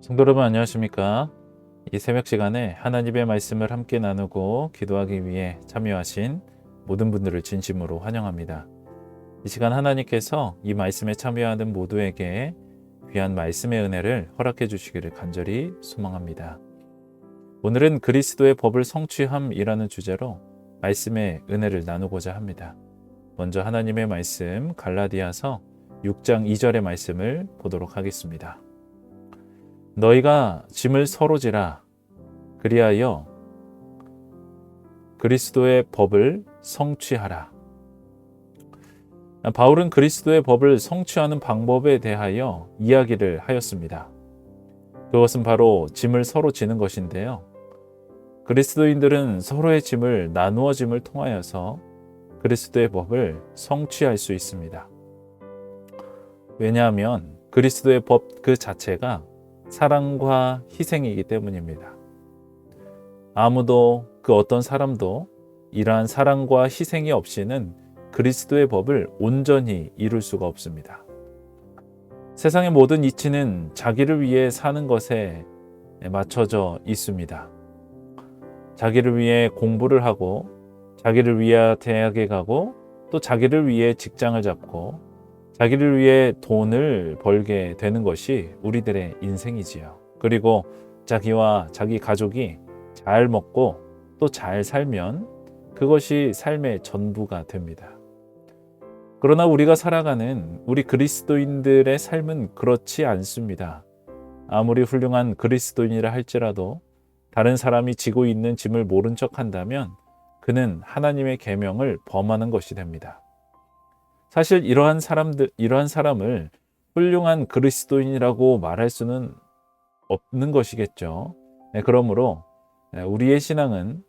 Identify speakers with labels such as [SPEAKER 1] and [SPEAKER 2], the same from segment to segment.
[SPEAKER 1] 성도 여러분 안녕하십니까? 이 새벽 시간에 하나님의 말씀을 함께 나누고 기도하기 위해 참여하신 모든 분들을 진심으로 환영합니다. 이 시간 하나님께서 이 말씀에 참여하는 모두에게 귀한 말씀의 은혜를 허락해 주시기를 간절히 소망합니다. 오늘은 그리스도의 법을 성취함이라는 주제로 말씀의 은혜를 나누고자 합니다. 먼저 하나님의 말씀 갈라디아서 6장 2절의 말씀을 보도록 하겠습니다. 너희가 짐을 서로 지라 그리하여 그리스도의 법을 성취하라. 바울은 그리스도의 법을 성취하는 방법에 대하여 이야기를 하였습니다. 그것은 바로 짐을 서로 지는 것인데요. 그리스도인들은 서로의 짐을 나누어 짐을 통하여서 그리스도의 법을 성취할 수 있습니다. 왜냐하면 그리스도의 법 그 자체가 사랑과 희생이기 때문입니다. 아무도 그 어떤 사람도 이러한 사랑과 희생이 없이는 그리스도의 법을 온전히 이룰 수가 없습니다. 세상의 모든 이치는 자기를 위해 사는 것에 맞춰져 있습니다. 자기를 위해 공부를 하고, 자기를 위해 대학에 가고, 또 자기를 위해 직장을 잡고, 자기를 위해 돈을 벌게 되는 것이 우리들의 인생이지요. 그리고 자기와 자기 가족이 잘 먹고 또 잘 살면 그것이 삶의 전부가 됩니다. 그러나 우리가 살아가는 우리 그리스도인들의 삶은 그렇지 않습니다. 아무리 훌륭한 그리스도인이라 할지라도 다른 사람이 지고 있는 짐을 모른 척 한다면 그는 하나님의 계명을 범하는 것이 됩니다. 사실 이러한 사람을 훌륭한 그리스도인이라고 말할 수는 없는 것이겠죠. 그러므로 우리의 신앙은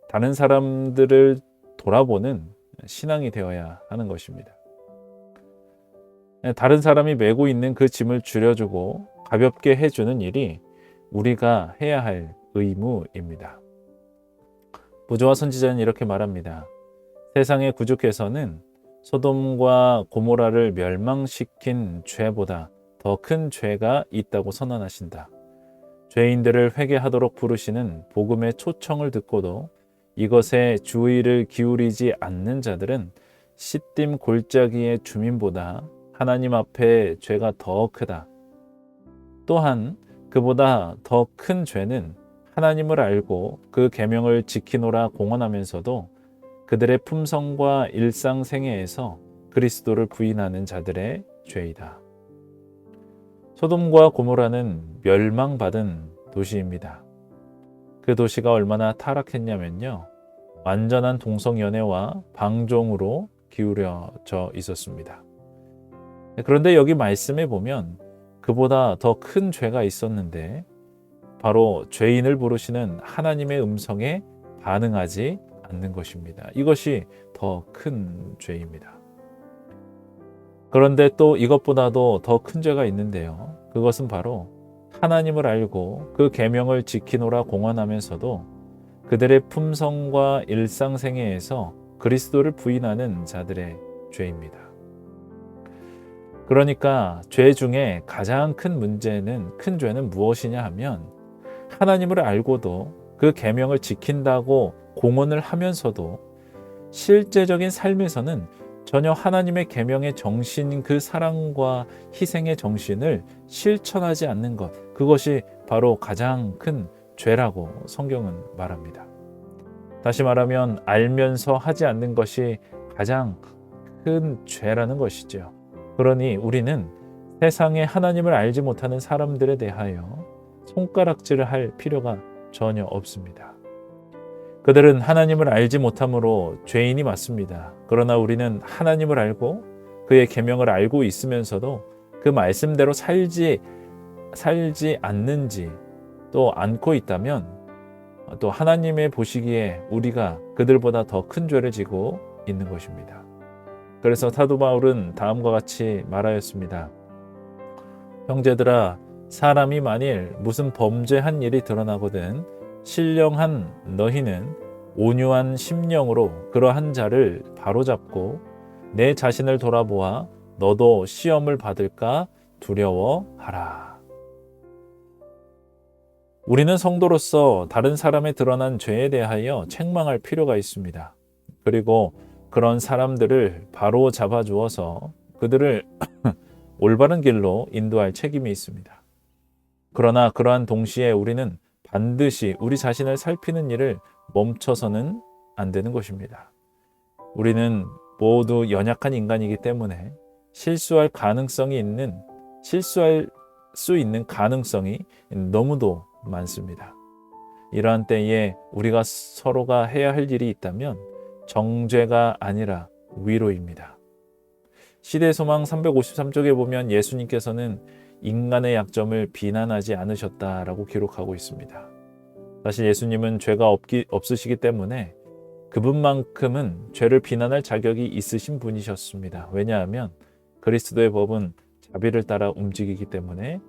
[SPEAKER 1] 다른 사람들을 돌아보는 신앙이 되어야 하는 것입니다. 다른 사람이 메고 있는 그 짐을 줄여주고 가볍게 해주는 일이 우리가 해야 할 의무입니다. 부조와 선지자는 이렇게 말합니다. 세상의 구주께서는 소돔과 고모라를 멸망시킨 죄보다 더 큰 죄가 있다고 선언하신다. 죄인들을 회개하도록 부르시는 복음의 초청을 듣고도 이것에 주의를 기울이지 않는 자들은 시딤 골짜기의 주민보다 하나님 앞에 죄가 더 크다. 또한 그보다 더 큰 죄는 하나님을 알고 그 계명을 지키노라 공언하면서도 그들의 품성과 일상생애에서 그리스도를 부인하는 자들의 죄이다. 소돔과 고모라는 멸망받은 도시입니다. 그 도시가 얼마나 타락했냐면요. 완전한 동성연애와 방종으로 기울여져 있었습니다. 그런데 여기 말씀에 보면 그보다 더 큰 죄가 있었는데 바로 죄인을 부르시는 하나님의 음성에 반응하지 않는 것입니다. 이것이 더 큰 죄입니다. 그런데 또 이것보다도 더 큰 죄가 있는데요. 그것은 바로 하나님을 알고 그 계명을 지키노라 공언하면서도 그들의 품성과 일상생애에서 그리스도를 부인하는 자들의 죄입니다. 그러니까 죄 중에 가장 큰 죄는 무엇이냐 하면 하나님을 알고도 그 계명을 지킨다고 공언을 하면서도 실제적인 삶에서는 전혀 하나님의 계명의 정신, 그 사랑과 희생의 정신을 실천하지 않는 것, 그것이 바로 가장 큰 죄라고 성경은 말합니다. 다시 말하면 알면서 하지 않는 것이 가장 큰 죄라는 것이죠. 그러니 우리는 세상에 하나님을 알지 못하는 사람들에 대하여 손가락질을 할 필요가 전혀 없습니다. 그들은 하나님을 알지 못함으로 죄인이 맞습니다. 그러나 우리는 하나님을 알고 그의 계명을 알고 있으면서도 그 말씀대로 살지 않는지 또 않고 있다면 또 하나님의 보시기에 우리가 그들보다 더 큰 죄를 지고 있는 것입니다. 그래서 사도 바울은 다음과 같이 말하였습니다. 형제들아, 사람이 만일 무슨 범죄한 일이 드러나거든 신령한 너희는 온유한 심령으로 그러한 자를 바로잡고 내 자신을 돌아보아 너도 시험을 받을까 두려워하라. 우리는 성도로서 다른 사람의 드러난 죄에 대하여 책망할 필요가 있습니다. 그리고 그런 사람들을 바로 잡아주어서 그들을 올바른 길로 인도할 책임이 있습니다. 그러나 그러한 동시에 우리는 반드시 우리 자신을 살피는 일을 멈춰서는 안 되는 것입니다. 우리는 모두 연약한 인간이기 때문에 실수할 수 있는 가능성이 너무도 많습니다. 이러한 때에 우리가 서로가 해야 할 일이 있다면 정죄가 아니라 위로입니다. 시대소망 353쪽에 보면 예수님께서는 인간의 약점을 비난하지 않으셨다라고 기록하고 있습니다. 사실 예수님은 죄가 없으시기 때문에 그분만큼은 죄를 비난할 자격이 있으신 분이셨습니다. 왜냐하면 그리스도의 법은 자비를 따라 움직이기 때문에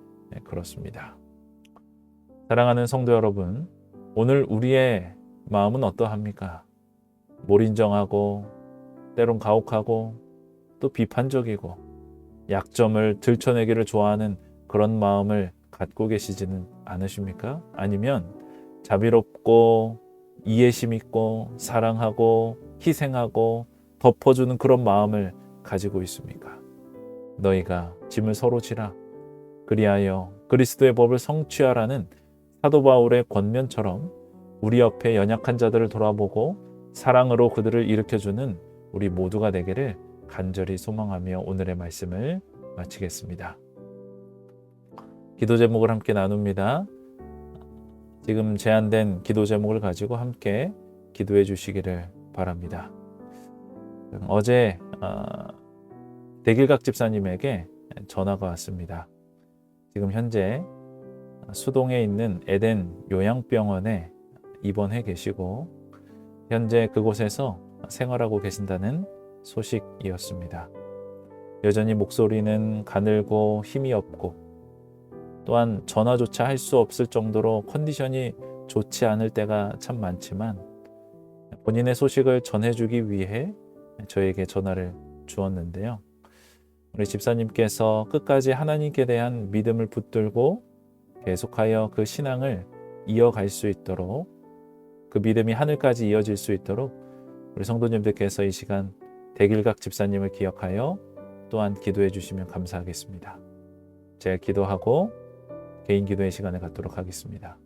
[SPEAKER 1] 그렇습니다. 사랑하는 성도 여러분, 오늘 우리의 마음은 어떠합니까? 몰인정하고 때론 가혹하고 또 비판적이고 약점을 들춰내기를 좋아하는 그런 마음을 갖고 계시지는 않으십니까? 아니면 자비롭고 이해심 있고 사랑하고 희생하고 덮어주는 그런 마음을 가지고 있습니까? 너희가 짐을 서로 지라 그리하여 그리스도의 법을 성취하라는 사도 바울의 권면처럼 우리 옆에 연약한 자들을 돌아보고 사랑으로 그들을 일으켜주는 우리 모두가 되기를 간절히 소망하며 오늘의 말씀을 마치겠습니다. 기도 제목을 함께 나눕니다. 지금 제안된 기도 제목을 가지고 함께 기도해 주시기를 바랍니다. 어제 대길각 집사님에게 전화가 왔습니다. 지금 현재 수동에 있는 에덴 요양병원에 입원해 계시고 현재 그곳에서 생활하고 계신다는 소식이었습니다. 여전히 목소리는 가늘고 힘이 없고 또한 전화조차 할 수 없을 정도로 컨디션이 좋지 않을 때가 참 많지만 본인의 소식을 전해주기 위해 저에게 전화를 주었는데요. 우리 집사님께서 끝까지 하나님께 대한 믿음을 붙들고 계속하여 그 신앙을 이어갈 수 있도록 그 믿음이 하늘까지 이어질 수 있도록 우리 성도님들께서 이 시간 대길각 집사님을 기억하여 또한 기도해 주시면 감사하겠습니다. 제가 기도하고 개인 기도의 시간을 갖도록 하겠습니다.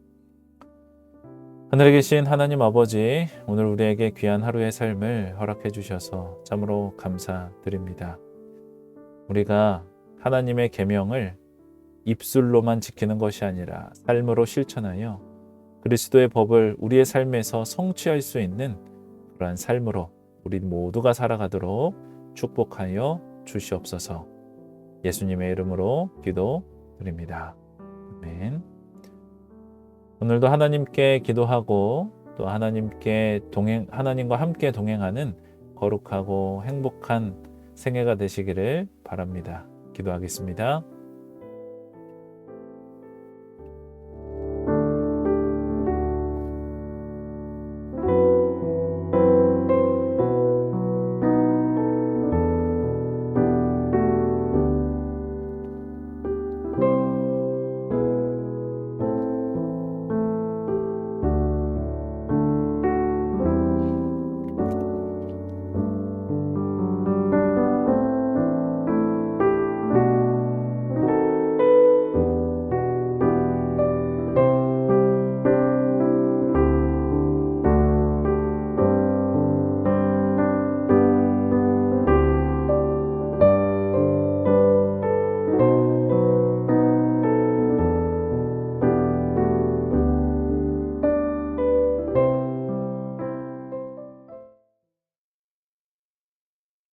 [SPEAKER 1] 하늘에 계신 하나님 아버지, 오늘 우리에게 귀한 하루의 삶을 허락해 주셔서 참으로 감사드립니다. 우리가 하나님의 계명을 입술로만 지키는 것이 아니라 삶으로 실천하여 그리스도의 법을 우리의 삶에서 성취할 수 있는 그러한 삶으로 우리 모두가 살아가도록 축복하여 주시옵소서. 예수님의 이름으로 기도드립니다. 아멘. 오늘도 하나님께 기도하고 또 하나님과 함께 동행하는 거룩하고 행복한 생애가 되시기를 바랍니다. 기도하겠습니다.